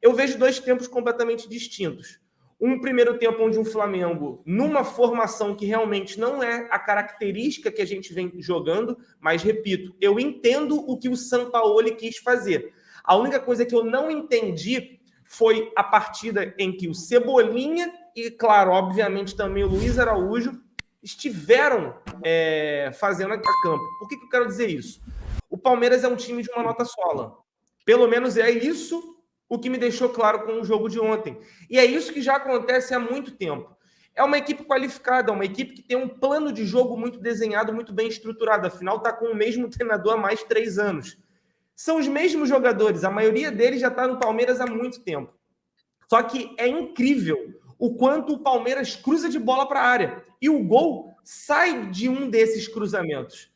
eu vejo dois tempos completamente distintos. Um primeiro tempo onde um Flamengo, numa formação que realmente não é a característica que a gente vem jogando, mas, repito, eu entendo o que o Sampaoli quis fazer. A única coisa que eu não entendi foi a partida em que o Cebolinha e, claro, obviamente também o Luiz Araújo estiveram fazendo a campo. Por que eu quero dizer isso? O Palmeiras é um time de uma nota sola. Pelo menos é isso o que me deixou claro com o jogo de ontem. E é isso que já acontece há muito tempo. É uma equipe qualificada, uma equipe que tem um plano de jogo muito desenhado, muito bem estruturado. Afinal, está com o mesmo treinador há mais de 3 anos. São os mesmos jogadores, a maioria deles já está no Palmeiras há muito tempo. Só que é incrível o quanto o Palmeiras cruza de bola para a área. E o gol sai de um desses cruzamentos.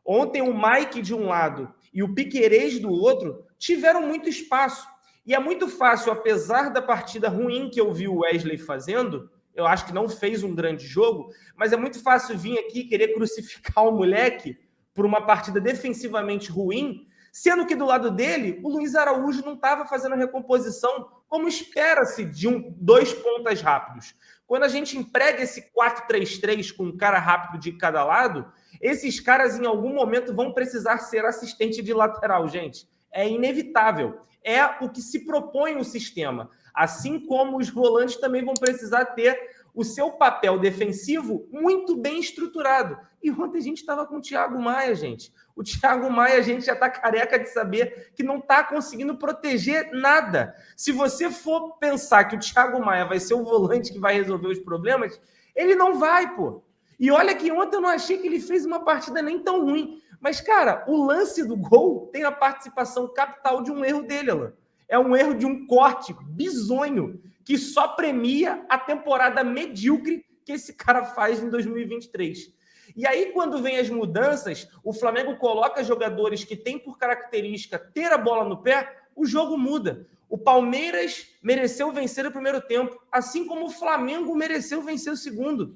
Ontem o Mike de um lado e o Piquerez do outro tiveram muito espaço. E é muito fácil, apesar da partida ruim que eu vi o Wesley fazendo, eu acho que não fez um grande jogo, mas é muito fácil vir aqui querer crucificar o moleque por uma partida defensivamente ruim, sendo que do lado dele, o Luiz Araújo não estava fazendo a recomposição como espera-se de 2 pontas rápidos. Quando a gente emprega esse 4-3-3 com um cara rápido de cada lado, esses caras em algum momento vão precisar ser assistente de lateral, gente. É inevitável. É o que se propõe o sistema. Assim como os volantes também vão precisar ter o seu papel defensivo muito bem estruturado. E ontem a gente estava com o Thiago Maia, gente. O Thiago Maia, a gente já está careca de saber que não está conseguindo proteger nada. Se você for pensar que o Thiago Maia vai ser o volante que vai resolver os problemas, ele não vai, pô. E olha que ontem eu não achei que ele fez uma partida nem tão ruim. Mas, cara, o lance do gol tem a participação capital de um erro dele, Alan. É um erro de um corte bizonho que só premia a temporada medíocre que esse cara faz em 2023. E aí, quando vem as mudanças, o Flamengo coloca jogadores que têm por característica ter a bola no pé, o jogo muda. O Palmeiras mereceu vencer o primeiro tempo, assim como o Flamengo mereceu vencer o segundo.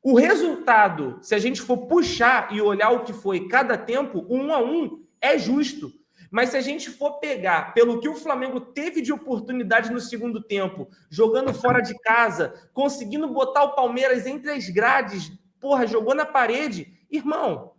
O resultado, se a gente for puxar e olhar o que foi cada tempo, 1-1 é justo. Mas se a gente for pegar pelo que o Flamengo teve de oportunidade no segundo tempo, jogando fora de casa, conseguindo botar o Palmeiras entre as grades, porra, jogou na parede, irmão,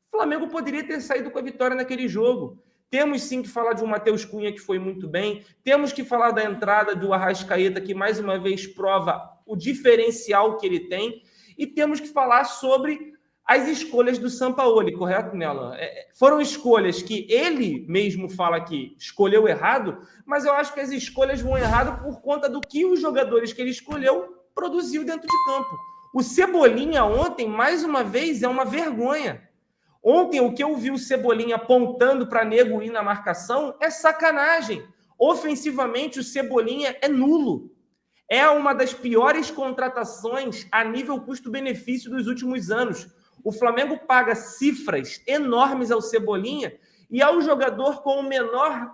o Flamengo poderia ter saído com a vitória naquele jogo. Temos sim que falar de um Matheus Cunha que foi muito bem, temos que falar da entrada do Arrascaeta, que mais uma vez prova o diferencial que ele tem, e temos que falar sobre as escolhas do Sampaoli, correto, Nela? Foram escolhas que ele mesmo fala que escolheu errado, mas eu acho que as escolhas vão errado por conta do que os jogadores que ele escolheu produziu dentro de campo. O Cebolinha ontem, mais uma vez, é uma vergonha. Ontem, o que eu vi o Cebolinha apontando para nego ir na marcação é sacanagem. Ofensivamente, o Cebolinha é nulo. É uma das piores contratações a nível custo-benefício dos últimos anos. O Flamengo paga cifras enormes ao Cebolinha e ao jogador com menor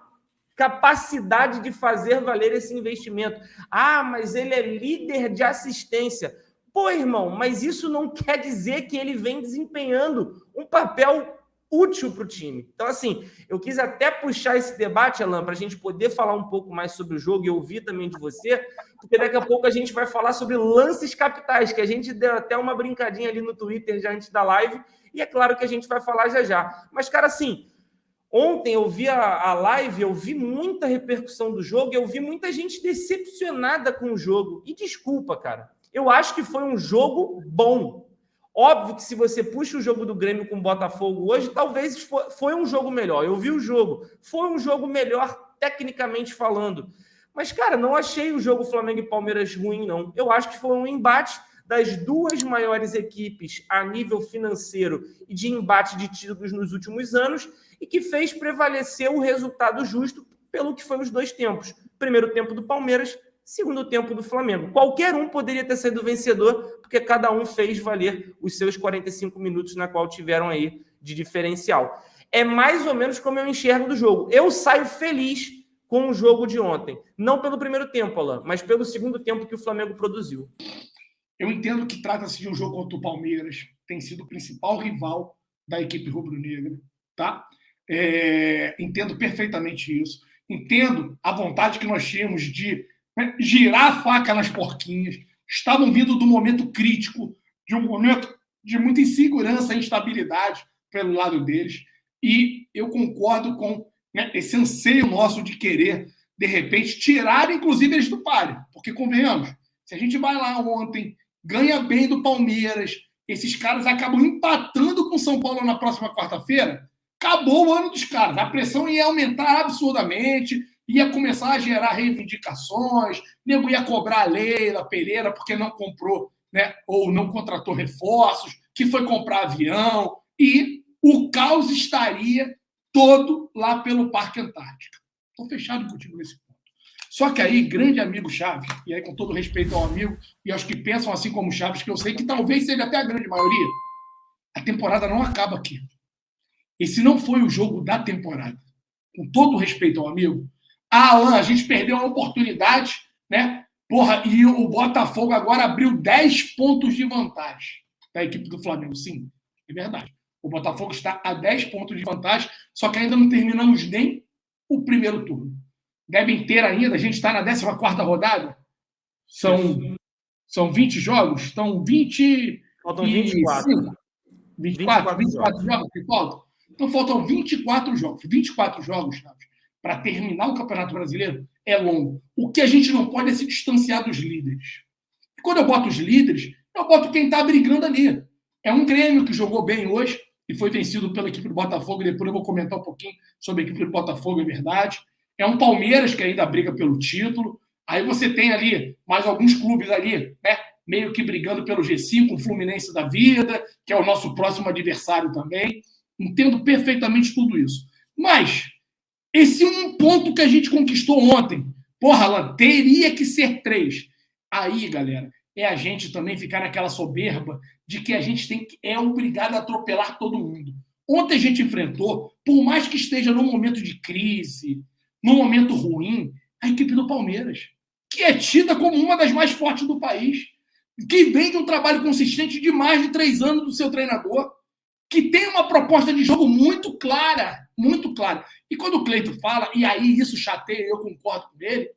capacidade de fazer valer esse investimento. Ah, mas ele é líder de assistência. Pô, irmão, mas isso não quer dizer que ele vem desempenhando um papel útil para o time. Então, assim, eu quis até puxar esse debate, Alan, para a gente poder falar um pouco mais sobre o jogo e ouvir também de você, porque daqui a pouco a gente vai falar sobre lances capitais, que a gente deu até uma brincadinha ali no Twitter já antes da live, e é claro que a gente vai falar já já. Mas, cara, assim, ontem eu vi a live, eu vi muita repercussão do jogo, eu vi muita gente decepcionada com o jogo. E desculpa, cara, eu acho que foi um jogo bom. Óbvio que se você puxa o jogo do Grêmio com o Botafogo hoje, talvez foi um jogo melhor. Eu vi o jogo. Foi um jogo melhor, tecnicamente falando. Mas, cara, não achei o jogo Flamengo e Palmeiras ruim, não. Eu acho que foi um embate das duas maiores equipes a nível financeiro e de embate de títulos nos últimos anos e que fez prevalecer o resultado justo pelo que foi os dois tempos. Primeiro tempo do Palmeiras, segundo tempo do Flamengo. Qualquer um poderia ter saído vencedor, porque cada um fez valer os seus 45 minutos na qual tiveram aí de diferencial. É mais ou menos como eu enxergo do jogo. Eu saio feliz com o jogo de ontem. Não pelo primeiro tempo, Alan, mas pelo segundo tempo que o Flamengo produziu. Eu entendo que trata-se de um jogo contra o Palmeiras, tem sido o principal rival da equipe rubro-negra, tá? Entendo perfeitamente isso. entendo a vontade que nós tínhamos de, né, girar a faca nas porquinhas. Estavam vindo do momento crítico, de um momento de muita insegurança e instabilidade pelo lado deles. E eu concordo com, né, esse anseio nosso de querer, de repente, tirar, inclusive, eles do páreo. Porque, convenhamos, se a gente vai lá ontem, ganha bem do Palmeiras, esses caras acabam empatando com o São Paulo na próxima quarta-feira, acabou o ano dos caras. A pressão ia aumentar absurdamente, ia começar a gerar reivindicações, nego ia cobrar a Leila Pereira porque não comprou, né, ou não contratou reforços, que foi comprar avião, e o caos estaria todo lá pelo Parque Antártica. Estou fechado contigo nesse ponto. Só que aí, grande amigo Chaves, e aí com todo respeito ao amigo e aos que pensam assim como Chaves, que eu sei que talvez seja até a grande maioria, a temporada não acaba aqui. Esse não foi o jogo da temporada. Com todo respeito ao amigo, Alan, a gente perdeu a oportunidade, né? Porra, e o Botafogo agora abriu 10 pontos de vantagem da equipe do Flamengo. Sim, é verdade. O Botafogo está a 10 pontos de vantagem, só que ainda não terminamos nem o primeiro turno. Devem ter ainda, a gente está na 14ª rodada. São 20 jogos? Estão 20. Faltam 24. 24 jogos que faltam? Então faltam 24 jogos. 24 jogos, Chaves, para terminar o Campeonato Brasileiro é longo. O que a gente não pode é se distanciar dos líderes. E quando eu boto os líderes, eu boto quem está brigando ali. É um Grêmio que jogou bem hoje e foi vencido pela equipe do Botafogo. Depois eu vou comentar um pouquinho sobre a equipe do Botafogo, é verdade. É um Palmeiras que ainda briga pelo título. Aí você tem ali mais alguns clubes ali, né, meio que brigando pelo G5, o Fluminense da vida, que é o nosso próximo adversário também. Entendo perfeitamente tudo isso. Mas esse um ponto que a gente conquistou ontem, porra, Alan, teria que ser 3. Aí, galera, é a gente também ficar naquela soberba de que a gente é obrigado a atropelar todo mundo. Ontem a gente enfrentou, por mais que esteja num momento de crise, num momento ruim, a equipe do Palmeiras, que é tida como uma das mais fortes do país, que vem de um trabalho consistente de mais de 3 anos do seu treinador, que tem uma proposta de jogo muito clara, muito clara. E quando o Cleito fala, e aí isso chateia, eu concordo com ele,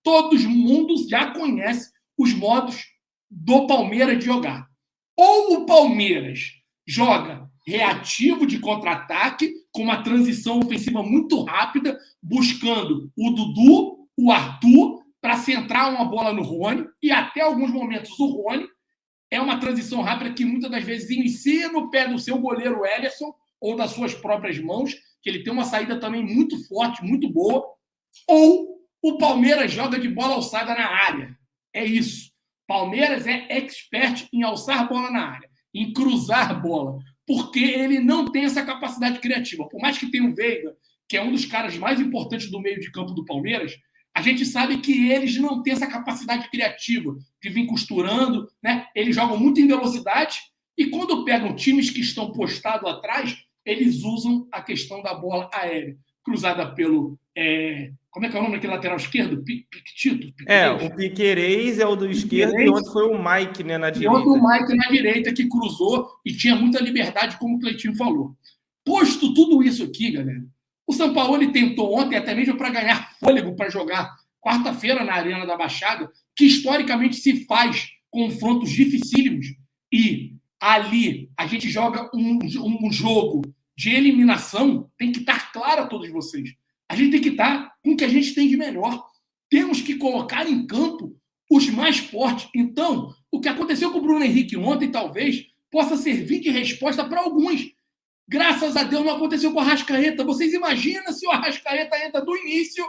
todo mundo já conhece os modos do Palmeiras de jogar. Ou o Palmeiras joga reativo de contra-ataque, com uma transição ofensiva muito rápida, buscando o Dudu, o Arthur, para centrar uma bola no Rony, e até alguns momentos o Rony. É uma transição rápida que muitas das vezes inicia no pé do seu goleiro Ederson ou das suas próprias mãos, que ele tem uma saída também muito forte, muito boa. Ou o Palmeiras joga de bola alçada na área. É isso. Palmeiras é expert em alçar bola na área, em cruzar bola, porque ele não tem essa capacidade criativa. Por mais que tenha o Veiga, que é um dos caras mais importantes do meio de campo do Palmeiras, a gente sabe que eles não têm essa capacidade criativa de vir costurando, né? Eles jogam muito em velocidade e quando pegam times que estão postados atrás, eles usam a questão da bola aérea, cruzada pelo... como é que é o nome daquele lateral esquerdo? Piquetito? O Piquerez é o do esquerdo e ontem foi o Mike, né, na direita. E ontem o Mike na direita que cruzou e tinha muita liberdade, como o Cleitinho falou. Posto tudo isso aqui, galera, o Sampaoli tentou ontem até mesmo para ganhar fôlego para jogar quarta-feira na Arena da Baixada, que historicamente se faz confrontos dificílimos. E ali a gente joga um jogo de eliminação, tem que estar claro a todos vocês. A gente tem que estar com o que a gente tem de melhor. Temos que colocar em campo os mais fortes. Então, o que aconteceu com o Bruno Henrique ontem talvez possa servir de resposta para alguns. Graças a Deus não aconteceu com o Arrascaeta. Vocês imaginam se o Arrascaeta entra do início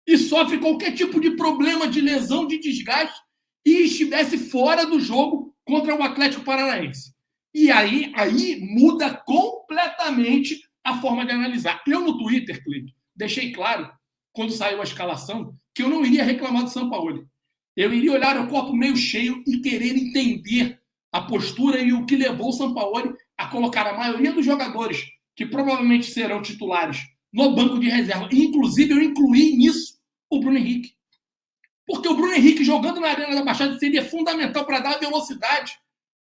e sofre qualquer tipo de problema de lesão, de desgaste e estivesse fora do jogo contra o Atlético Paranaense. E aí muda completamente a forma de analisar. Eu no Twitter, Cleiton, deixei claro, quando saiu a escalação, que eu não iria reclamar do Sampaoli. Eu iria olhar o copo meio cheio e querer entender a postura e o que levou o Sampaoli a colocar a maioria dos jogadores que provavelmente serão titulares no banco de reserva. Inclusive, eu incluí nisso o Bruno Henrique. Porque o Bruno Henrique jogando na Arena da Baixada seria fundamental para dar velocidade.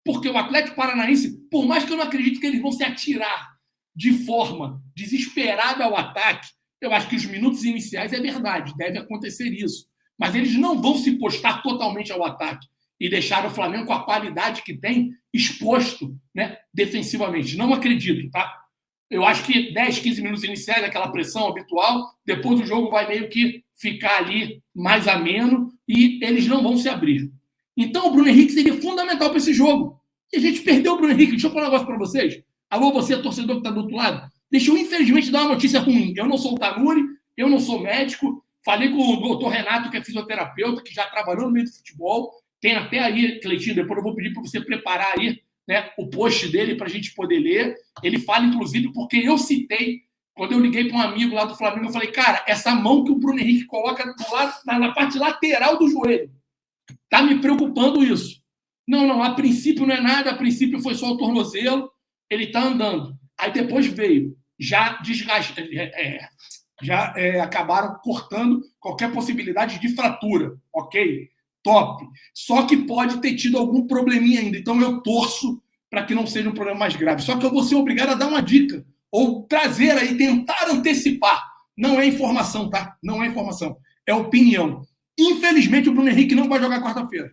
Porque o Atlético Paranaense, por mais que eu não acredite que eles vão se atirar de forma desesperada ao ataque, Eu acho que os minutos iniciais é verdade, deve acontecer isso. Mas eles não vão se postar totalmente ao ataque e deixar o Flamengo com a qualidade que tem exposto, né, defensivamente. Não acredito, tá? Eu acho que 10, 15 minutos iniciais, aquela pressão habitual, depois o jogo vai meio que ficar ali mais ameno e eles não vão se abrir. Então o Bruno Henrique seria fundamental para esse jogo. E a gente perdeu o Bruno Henrique. Deixa eu falar um negócio para vocês. Alô, você, torcedor que está do outro lado. Deixa eu, infelizmente, dar uma notícia ruim. Eu não sou o Tanuri, eu não sou médico. Falei com o doutor Renato, que é fisioterapeuta, que já trabalhou no meio do futebol. Tem até aí, Cleitinho, depois eu vou pedir para você preparar aí, né, o post dele para a gente poder ler. Ele fala, inclusive, porque eu citei, quando eu liguei para um amigo lá do Flamengo, eu falei, cara, essa mão que o Bruno Henrique coloca do lado, na parte lateral do joelho, tá me preocupando isso. Não, a princípio não é nada, a princípio foi só o tornozelo, ele tá andando. Aí depois veio, acabaram cortando qualquer possibilidade de fratura, ok? Top. Só que pode ter tido algum probleminha ainda. Então eu torço para que não seja um problema mais grave. Só que eu vou ser obrigado a dar uma dica. Ou trazer aí, tentar antecipar. Não é informação, tá? Não é informação. É opinião. Infelizmente o Bruno Henrique não vai jogar quarta-feira.